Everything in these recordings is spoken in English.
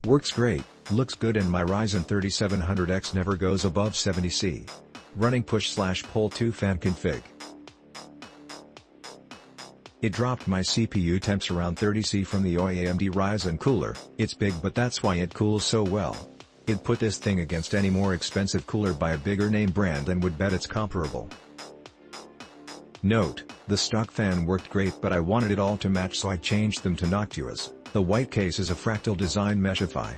Works great, looks good, and my Ryzen 3700X never goes above 70C. Running push/pull 2 fan config. It dropped my CPU temps around 30C from the AMD Ryzen cooler. It's big, but that's why it cools so well. It put this thing against any more expensive cooler by a bigger name brand and would bet it's comparable. Note, the stock fan worked great, but I wanted it all to match, so I changed them to Noctuas. The white case is a fractal design Meshify.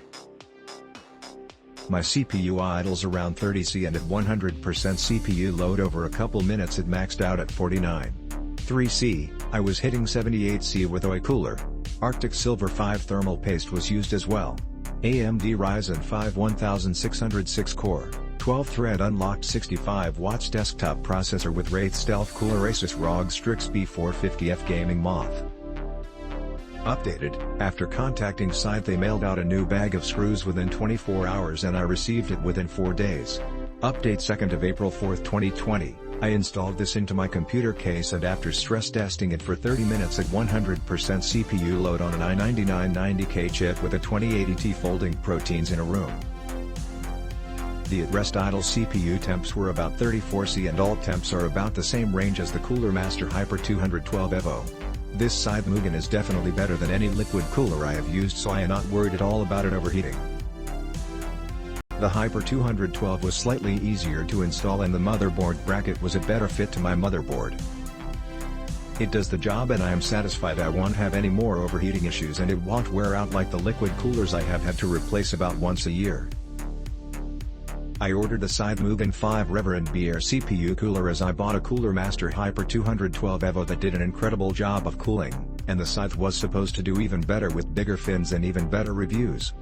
My CPU idles around 30C, and at 100% CPU load over a couple minutes it maxed out at 49.3C. I was hitting 78C with OI cooler. Arctic Silver 5 thermal paste was used as well. AMD Ryzen 5 1606 core, 12-thread unlocked 65 watts desktop processor with Wraith Stealth Cooler, Asus ROG Strix B450F Gaming Moth. Updated. After contacting Scythe, they mailed out a new bag of screws within 24 hours and I received it within 4 days. Update 2nd of April 4, 2020. I installed this into my computer case, and after stress testing it for 30 minutes at 100% CPU load on an i99-90K chip with a 2080Ti folding proteins in a room. The at-rest idle CPU temps were about 34C, and all temps are about the same range as the Cooler Master Hyper 212 Evo. This Scythe Mugen is definitely better than any liquid cooler I have used, so I am not worried at all about it overheating. The Hyper 212 was slightly easier to install, and the motherboard bracket was a better fit to my motherboard. It does the job and I am satisfied. I won't have any more overheating issues, and it won't wear out like the liquid coolers I have had to replace about once a year. I ordered the Scythe Mugen 5 Rev.B Air CPU Cooler as I bought a Cooler Master Hyper 212 Evo that did an incredible job of cooling, and the Scythe was supposed to do even better with bigger fins and even better reviews.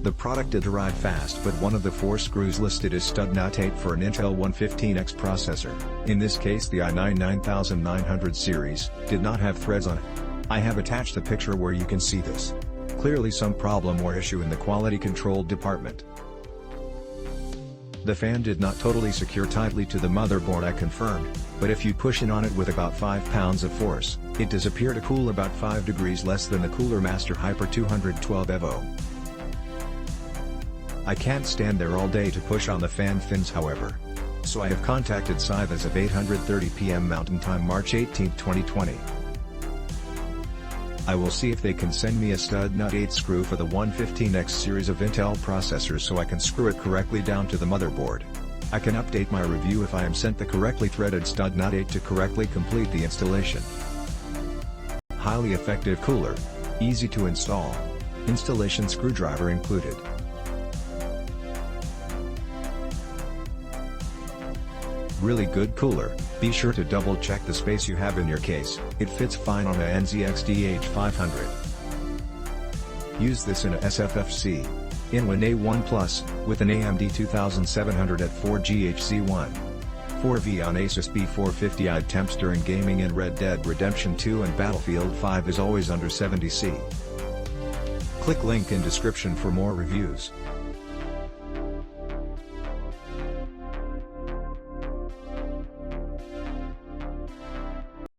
The product did arrive fast, but one of the 4 screws listed is stud nut 8 for an Intel 115X processor. In this case the i9 9900 series did not have threads on it. I have attached a picture where you can see this. Clearly some problem or issue in the quality control department. The fan did not totally secure tightly to the motherboard, I confirmed, but if you push in on it with about 5 pounds of force, it does appear to cool about 5 degrees less than the Cooler Master Hyper 212 Evo. I can't stand there all day to push on the fan fins, however. So I have contacted Scythe as of 8:30 PM Mountain Time, March 18, 2020. I will see if they can send me a stud nut 8 screw for the 115X series of Intel processors so I can screw it correctly down to the motherboard. I can update my review if I am sent the correctly threaded stud nut 8 to correctly complete the installation. Highly effective cooler. Easy to install. Installation screwdriver included. Really good cooler. Be sure to double check the space you have in your case. It fits fine on a NZXT H500. Use this in a SFFC. In an A1 Plus, with an AMD 2700 at 4GHz1. 4V on Asus B450i temps during gaming in Red Dead Redemption 2 and Battlefield 5 is always under 70C. Click link in description for more reviews.